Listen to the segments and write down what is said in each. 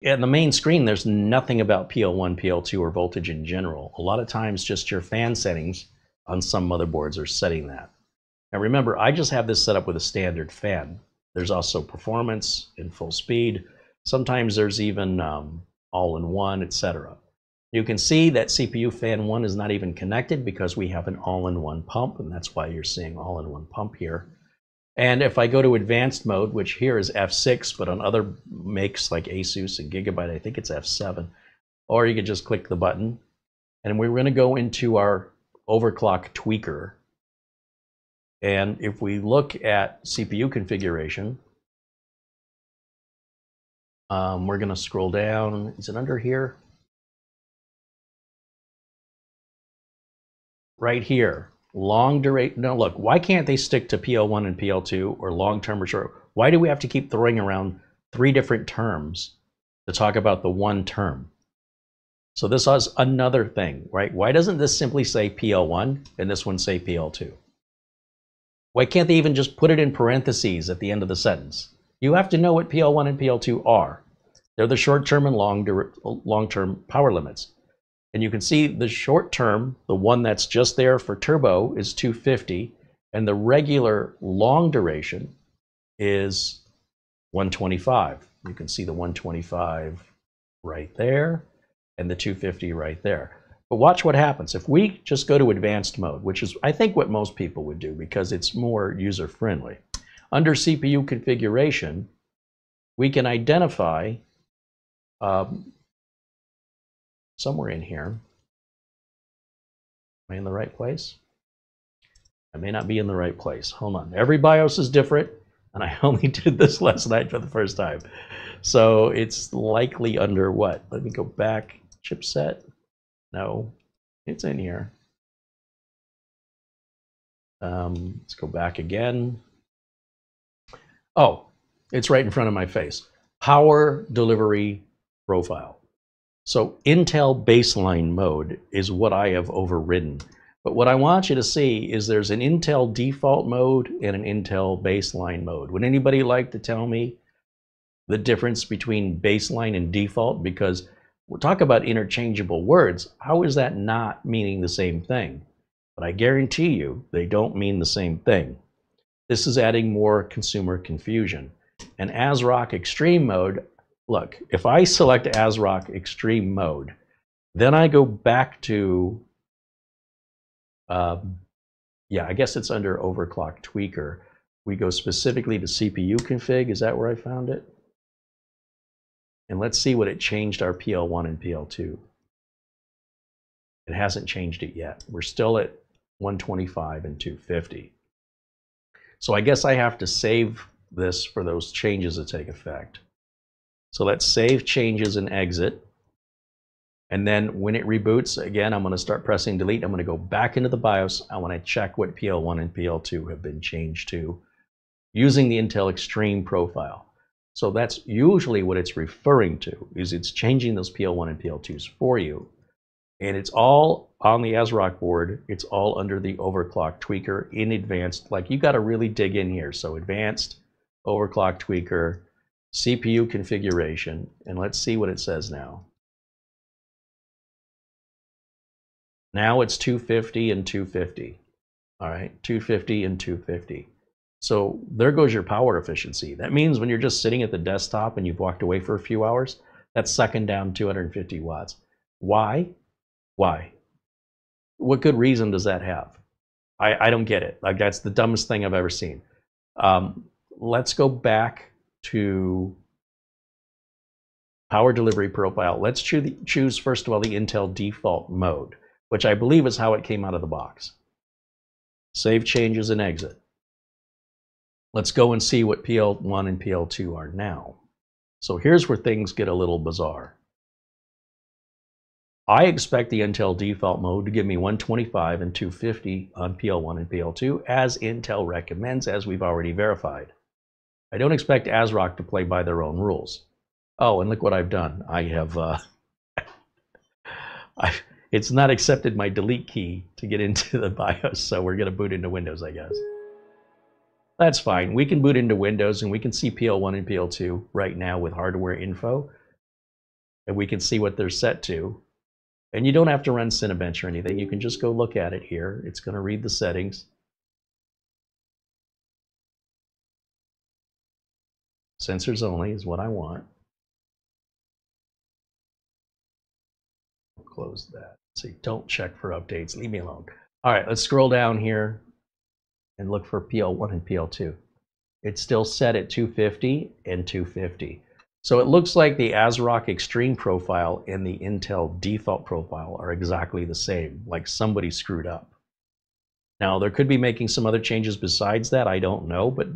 In the main screen, there's nothing about PL1, PL2, or voltage in general. A lot of times, just your fan settings on some motherboards are setting that. Now remember, I just have this set up with a standard fan. There's also performance and full speed. Sometimes there's even all-in-one, etc. You can see that CPU fan 1 is not even connected because we have an all-in-one pump, and that's why you're seeing all-in-one pump here. And if I go to advanced mode, which here is F6, but on other makes like Asus and Gigabyte, I think it's F7, or you could just click the button. And we're going to go into our overclock tweaker. And if we look at CPU configuration, we're going to scroll down. Is it under here? Right here. Long duration. No, look, why can't they stick to PL1 and PL2 or long term or short? Why do we have to keep throwing around 3 different terms to talk about the one term? So this is another thing, right? Why doesn't this simply say PL1 and this one say PL2? Why can't they even just put it in parentheses at the end of the sentence? You have to know what PL1 and PL2 are. They're the short-term and long-term power limits. And you can see the short term, the one that's just there for turbo, is 250, and the regular long duration is 125. You can see the 125 right there and the 250 right there. But watch what happens. If we just go to advanced mode, which is, I think, what most people would do because it's more user-friendly. Under CPU configuration, we can identify somewhere in here. Am I in the right place? I may not be in the right place. Hold on. Every BIOS is different, and I only did this last night for the first time. So it's likely under what? Let me go back. Chipset? No, it's in here. Let's go back again. Oh, it's right in front of my face. Power delivery profile. So Intel baseline mode is what I have overridden. But what I want you to see is there's an Intel default mode and an Intel baseline mode. Would anybody like to tell me the difference between baseline and default? Because we'll talk about interchangeable words. How is that not meaning the same thing? But I guarantee you they don't mean the same thing. This is adding more consumer confusion. And ASRock Extreme mode, look, if I select ASRock Extreme mode, then I go back to, yeah, I guess it's under Overclock Tweaker. We go specifically to CPU config. Is that where I found it? And let's see what it changed our PL1 and PL2. It hasn't changed it yet. We're still at 125 and 250. So I guess I have to save this for those changes to take effect. So let's save changes and exit. And then when it reboots, again, I'm going to start pressing delete. I'm going to go back into the BIOS. I want to check what PL1 and PL2 have been changed to using the Intel Extreme profile. So that's usually what it's referring to, is it's changing those PL1 and PL2s for you. And it's all on the ASRock board. It's all under the Overclock Tweaker in advanced. Like, you got to really dig in here. So advanced, Overclock Tweaker, CPU configuration, and let's see what it says now. Now it's 250 and 250. All right, 250 and 250. So there goes your power efficiency. That means when you're just sitting at the desktop and you've walked away for a few hours, that's sucking down 250 watts. Why? Why? What good reason does that have? I don't get it. Like, that's the dumbest thing I've ever seen. Let's go back to power delivery profile. Let's choose first of all the Intel default mode, which I believe is how it came out of the box. Save changes and exit. Let's go and see what PL1 and PL2 are now. So here's where things get a little bizarre. I expect the Intel default mode to give me 125 and 250 on PL1 and PL2, as Intel recommends, as we've already verified. I don't expect ASRock to play by their own rules. Oh, and look what I've done. I have, it's not accepted my delete key to get into the BIOS, so we're going to boot into Windows, I guess. That's fine. We can boot into Windows, and we can see PL1 and PL2 right now with hardware info. and we can see what they're set to. And you don't have to run Cinebench or anything. You can just go look at it here. It's going to read the settings. Sensors only is what I want. Close that. See, don't check for updates. Leave me alone. All right, let's scroll down here and look for PL1 and PL2. It's still set at 250 and 250. So it looks like the ASRock Extreme profile and the Intel default profile are exactly the same, like somebody screwed up. Now, there could be making some other changes besides that, I don't know, but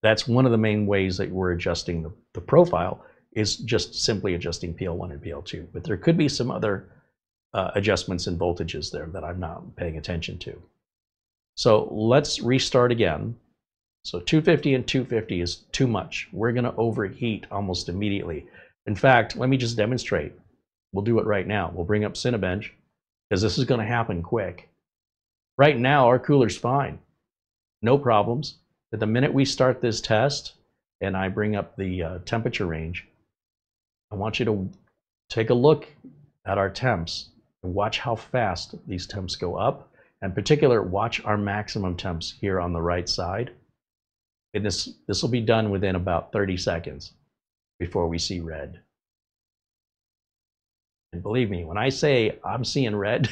that's one of the main ways that we're adjusting the profile, is just simply adjusting PL1 and PL2. But there could be some other adjustments in voltages there that I'm not paying attention to. So let's restart again. So 250 and 250 is too much. We're going to overheat almost immediately. In fact, let me just demonstrate. We'll do it right now. We'll bring up Cinebench, because this is going to happen quick. Right now, our cooler's fine. No problems. But the minute we start this test and I bring up the temperature range, I want you to take a look at our temps and watch how fast these temps go up. In particular, watch our maximum temps here on the right side. And this will be done within about 30 seconds before we see red. And believe me, when I say I'm seeing red,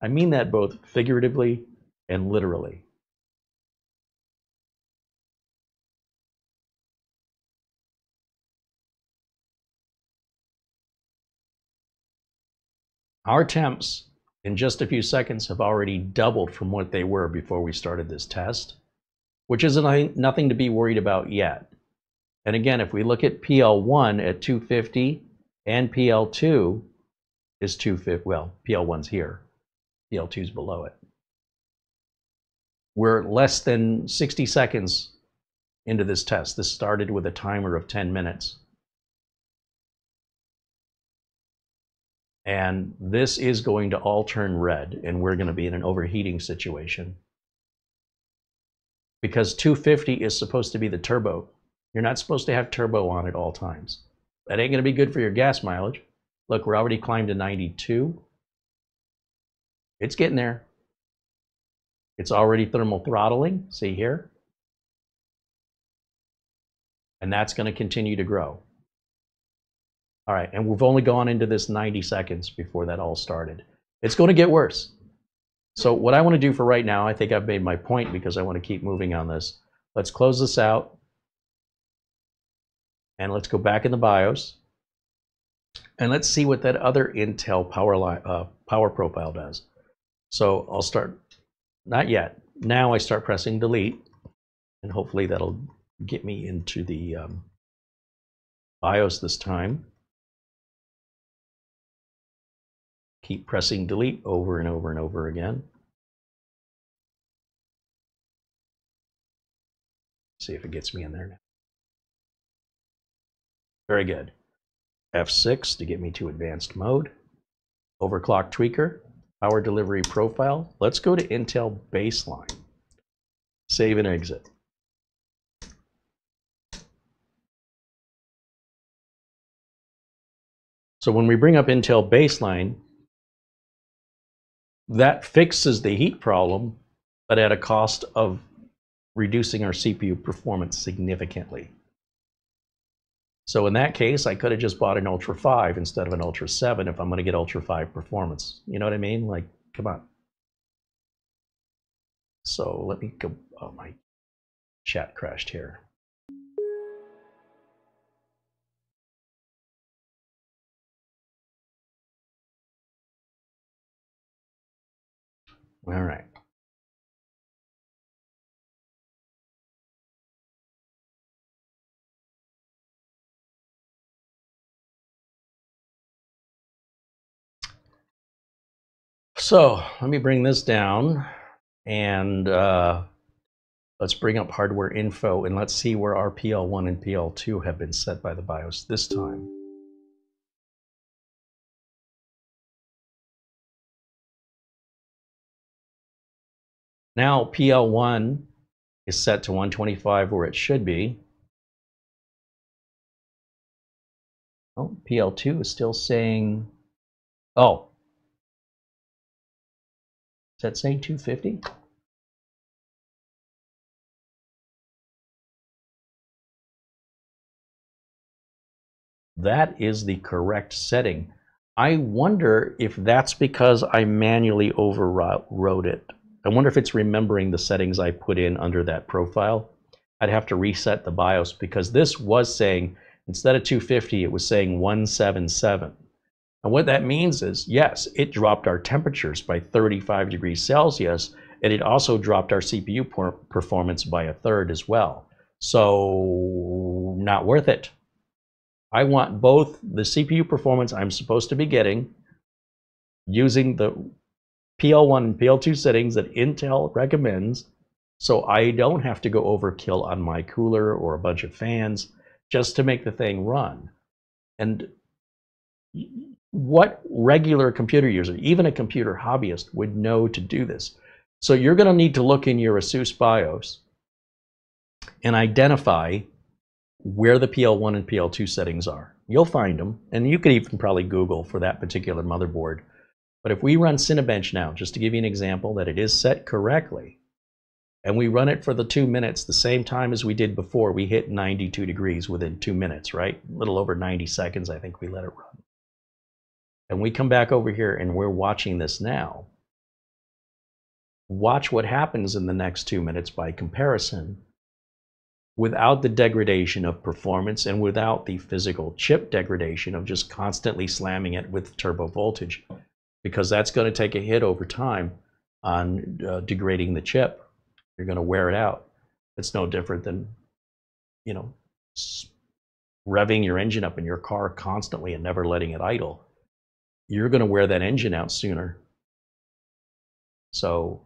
I mean that both figuratively and literally. Our temps in just a few seconds have already doubled from what they were before we started this test, which is nothing to be worried about yet. And again, if we look at PL1 at 250 and PL2 is 250, well, PL1's here, PL2's below it. We're less than 60 seconds into this test. This started with a timer of 10 minutes. And this is going to all turn red, and we're going to be in an overheating situation. Because 250 is supposed to be the turbo. You're not supposed to have turbo on at all times. That ain't going to be good for your gas mileage. Look, we're already climbed to 92. It's getting there. It's already thermal throttling, see here? And that's going to continue to grow. All right, and we've only gone into this 90 seconds before that all started. It's going to get worse. So what I want to do for right now, I think I've made my point because I want to keep moving on this. Let's close this out. And let's go back in the BIOS. And let's see what that other Intel power profile does. So I'll start, not yet. Now I start pressing delete. And hopefully that'll get me into the BIOS this time. Keep pressing delete over and over and over again. See if it gets me in there now. Very good. F6 to get me to advanced mode. Overclock tweaker, power delivery profile. Let's go to Intel baseline. Save and exit. So when we bring up Intel baseline, that fixes the heat problem, but at a cost of reducing our CPU performance significantly. So in that case, I could have just bought an Ultra 5 instead of an Ultra 7 if I'm going to get Ultra 5 performance. You know what I mean? Like, come on. So let me go. Oh, my chat crashed here. All right. So let me bring this down and let's bring up hardware info and let's see where our PL1 and PL2 have been set by the BIOS this time. Now PL1 is set to 125 where it should be. Oh, PL2 is still saying, oh, is that saying 250? That is the correct setting. I wonder if that's because I manually overrode it. I wonder if it's remembering the settings I put in under that profile. I'd have to reset the BIOS because this was saying, instead of 250, it was saying 177. And what that means is, yes, it dropped our temperatures by 35 degrees Celsius, and it also dropped our CPU performance by a third as well. So, not worth it. I want both the CPU performance I'm supposed to be getting using the PL1 and PL2 settings that Intel recommends, so I don't have to go overkill on my cooler or a bunch of fans just to make the thing run. And what regular computer user, even a computer hobbyist, would know to do this? So you're going to need to look in your ASUS BIOS and identify where the PL1 and PL2 settings are. You'll find them, and you could even probably Google for that particular motherboard. But if we run Cinebench now, just to give you an example that it is set correctly, and we run it for the 2 minutes, the same time as we did before, we hit 92 degrees within 2 minutes, right? A little over 90 seconds, I think we let it run. And we come back over here and we're watching this now. Watch what happens in the next 2 minutes by comparison, without the degradation of performance and without the physical chip degradation of just constantly slamming it with turbo voltage, because that's going to take a hit over time on degrading the chip. You're going to wear it out. It's no different than, you know, revving your engine up in your car constantly and never letting it idle. You're going to wear that engine out sooner. So,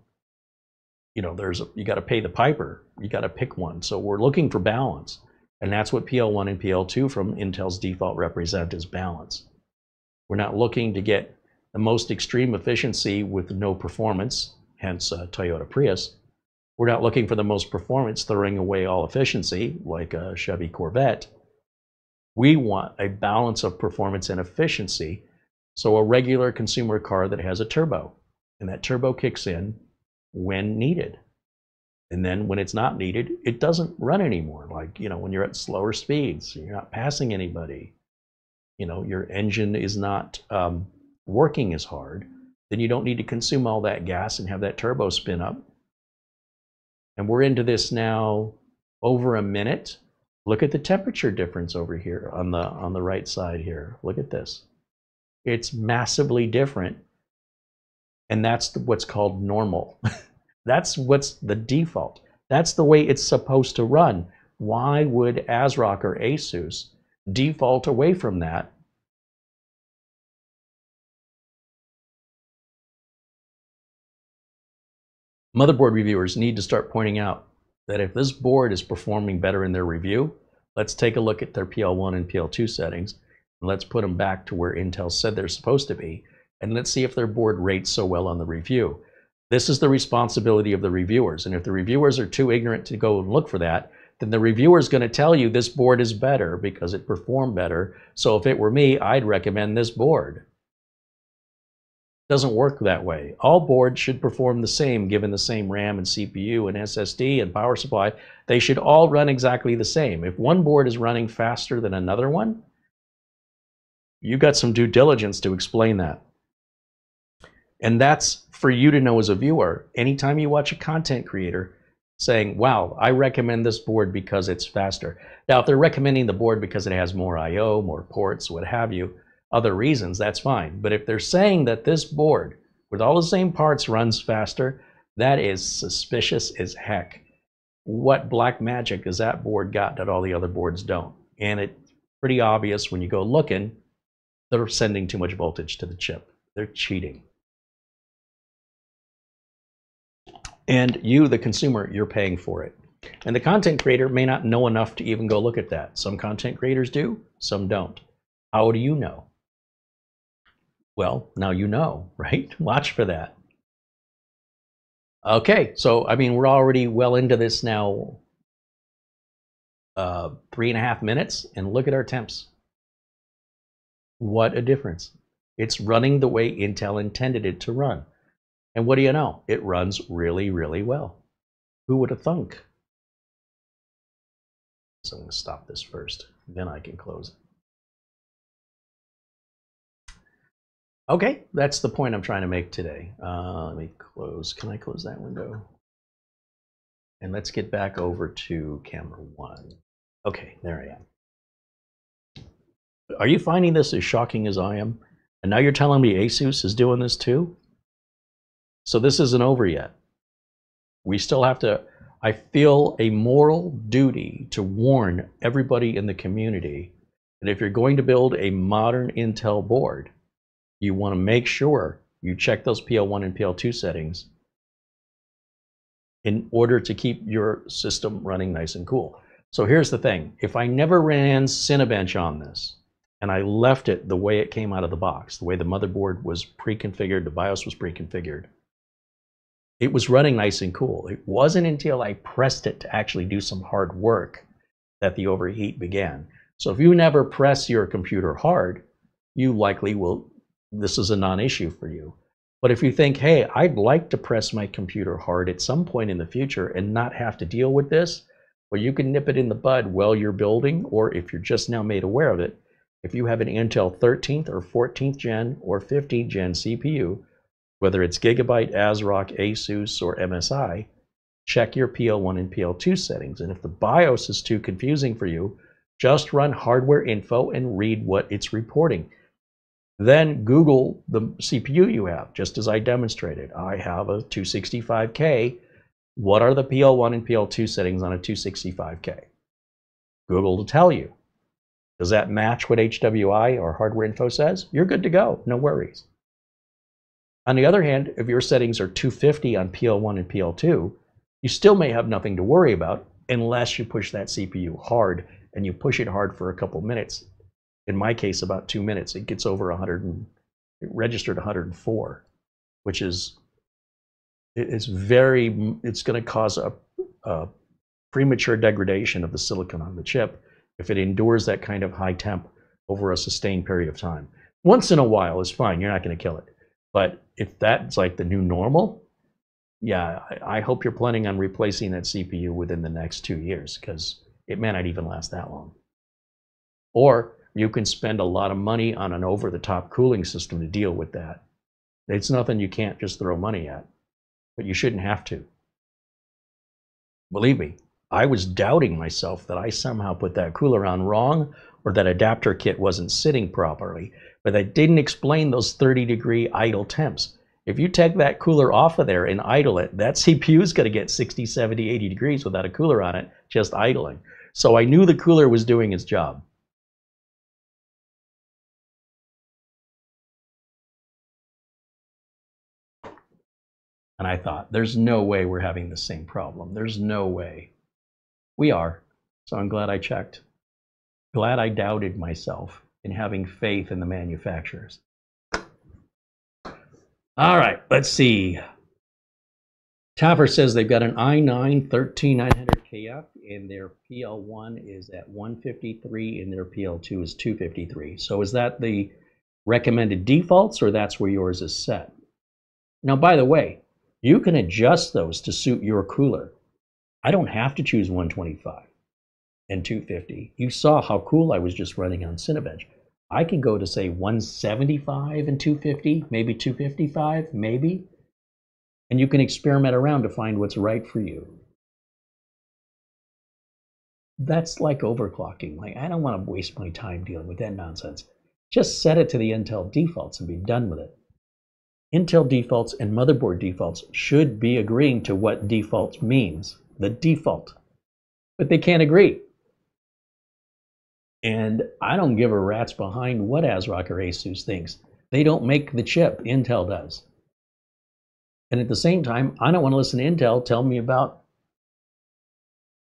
you know, you got to pay the piper. You got to pick one. So we're looking for balance. And that's what PL1 and PL2 from Intel's default represent, is balance. We're not looking to get the most extreme efficiency with no performance, hence Toyota Prius. We're not looking for the most performance, throwing away all efficiency, like a Chevy Corvette. We want a balance of performance and efficiency. So a regular consumer car that has a turbo, and that turbo kicks in when needed. And then when it's not needed, it doesn't run anymore. Like, you know, when you're at slower speeds, you're not passing anybody, you know, your engine is not working as hard, then you don't need to consume all that gas and have that turbo spin up. And we're into this now over a minute. Look at the temperature difference over here on the right side here. Look at this. It's massively different. And that's what's called normal. That's what's the default. That's the way it's supposed to run. Why would ASRock or ASUS default away from that? Motherboard reviewers need to start pointing out that if this board is performing better in their review, let's take a look at their PL1 and PL2 settings, and let's put them back to where Intel said they're supposed to be, and let's see if their board rates so well on the review. This is the responsibility of the reviewers, and if the reviewers are too ignorant to go and look for that, then the reviewer is going to tell you this board is better because it performed better. So if it were me, I'd recommend this board. It doesn't work that way. All boards should perform the same, given the same RAM and CPU and SSD and power supply. They should all run exactly the same. If one board is running faster than another one, you got some due diligence to explain that. And that's for you to know as a viewer. Anytime you watch a content creator saying, wow, I recommend this board because it's faster. Now, if they're recommending the board because it has more I/O, more ports, what have you, other reasons, that's fine. But if they're saying that this board, with all the same parts, runs faster, that is suspicious as heck. What black magic has that board got that all the other boards don't? And it's pretty obvious when you go looking, they're sending too much voltage to the chip. They're cheating. And you, the consumer, you're paying for it. And the content creator may not know enough to even go look at that. Some content creators do, some don't. How do you know? Well, now you know, right? Watch for that. Okay, so I mean, we're already well into this now, 3.5 minutes, and look at our temps. What a difference. It's running the way Intel intended it to run. And what do you know? It runs really, really well. Who would have thunk? So I'm going to stop this first, then I can close it. Okay, that's the point I'm trying to make today. Let me close. Can I close that window? And let's get back over to camera 1. Okay, there I am. Are you finding this as shocking as I am? And now you're telling me ASUS is doing this too? So this isn't over yet. We still have to, I feel a moral duty to warn everybody in the community that if you're going to build a modern Intel board, you want to make sure you check those PL1 and PL2 settings in order to keep your system running nice and cool. So here's the thing. If I never ran Cinebench on this, and I left it the way it came out of the box, the way the motherboard was pre-configured, the BIOS was pre-configured, it was running nice and cool. It wasn't until I pressed it to actually do some hard work that the overheat began. So if you never press your computer hard, you likely will, this is a non-issue for you. But if you think, hey, I'd like to press my computer hard at some point in the future and not have to deal with this, well, you can nip it in the bud while you're building, or if you're just now made aware of it, if you have an Intel 13th or 14th gen or 15th gen CPU, whether it's Gigabyte, ASRock, ASUS, or MSI, check your PL1 and PL2 settings. And if the BIOS is too confusing for you, just run hardware info and read what it's reporting. Then Google the CPU you have, just as I demonstrated. I have a 265K. What are the PL1 and PL2 settings on a 265K? Google will tell you. Does that match what HWI or hardware info says? You're good to go, no worries. On the other hand, if your settings are 250 on PL1 and PL2, you still may have nothing to worry about unless you push that CPU hard, and you push it hard for a couple minutes. In my case, about 2 minutes, it gets over 100 and it registered 104, which is, it's going to cause a premature degradation of the silicon on the chip if it endures that kind of high temp over a sustained period of time. Once in a while is fine, you're not going to kill it. But if that's like the new normal, yeah, I hope you're planning on replacing that CPU within the next 2 years, because it may not even last that long. Or you can spend a lot of money on an over-the-top cooling system to deal with that. It's nothing you can't just throw money at, but you shouldn't have to. Believe me, I was doubting myself that I somehow put that cooler on wrong, or that adapter kit wasn't sitting properly, but I didn't explain those 30-degree idle temps. If you take that cooler off of there and idle it, that CPU is going to get 60, 70, 80 degrees without a cooler on it, just idling. So I knew the cooler was doing its job. And I thought, there's no way we're having the same problem. There's no way. We are. So I'm glad I checked. Glad I doubted myself in having faith in the manufacturers. All right, let's see. Taffer says they've got an i9 13900KF and their PL1 is at 153 and their PL2 is 253. So is that the recommended defaults, or that's where yours is set? Now, by the way, you can adjust those to suit your cooler. I don't have to choose 125 and 250. You saw how cool I was just running on Cinebench. I can go to, say, 175 and 250, maybe 255, maybe. And you can experiment around to find what's right for you. That's like overclocking. Like, I don't want to waste my time dealing with that nonsense. Just set it to the Intel defaults and be done with it. Intel defaults and motherboard defaults should be agreeing to what default means, the default. But they can't agree. And I don't give a rat's behind what ASRock or ASUS thinks. They don't make the chip, Intel does. And at the same time, I don't want to listen to Intel tell me about,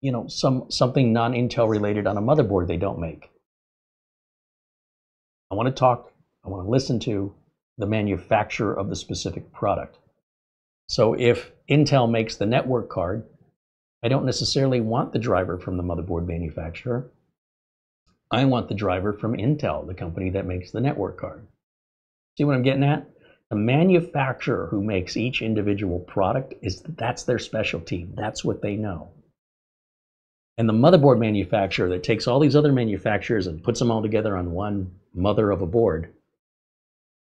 you know, something non-Intel related on a motherboard they don't make. I want to listen to the manufacturer of the specific product. So if Intel makes the network card, I don't necessarily want the driver from the motherboard manufacturer. I want the driver from Intel, the company that makes the network card. See what I'm getting at? The manufacturer who makes each individual product, that's their specialty. That's what they know. And the motherboard manufacturer that takes all these other manufacturers and puts them all together on one mother of a board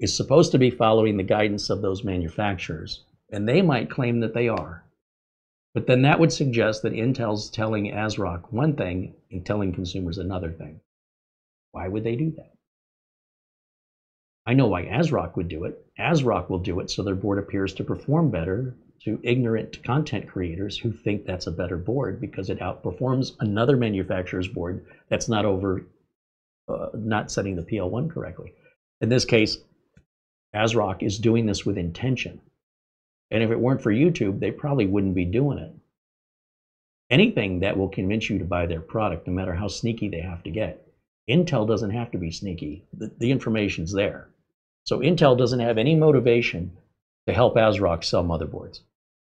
is supposed to be following the guidance of those manufacturers. And they might claim that they are. But then that would suggest that Intel's telling ASRock one thing and telling consumers another thing. Why would they do that? I know why ASRock would do it. ASRock will do it so their board appears to perform better to ignorant content creators who think that's a better board because it outperforms another manufacturer's board that's not not setting the PL1 correctly. In this case, ASRock is doing this with intention. And if it weren't for YouTube, they probably wouldn't be doing it. Anything that will convince you to buy their product, no matter how sneaky they have to get. Intel doesn't have to be sneaky. The information's there. So Intel doesn't have any motivation to help ASRock sell motherboards,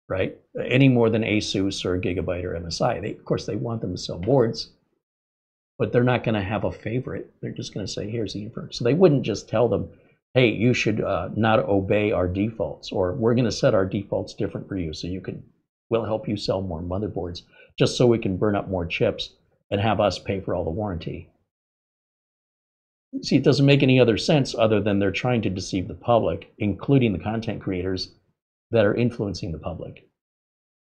right? Any more than ASUS or Gigabyte or MSI. Of course, they want them to sell boards, but they're not going to have a favorite. They're just going to say, here's the information. So they wouldn't just tell them, hey, you should not obey our defaults, or we're going to set our defaults different for you so we'll help you sell more motherboards just so we can burn up more chips and have us pay for all the warranty. See, it doesn't make any other sense other than they're trying to deceive the public, including the content creators that are influencing the public.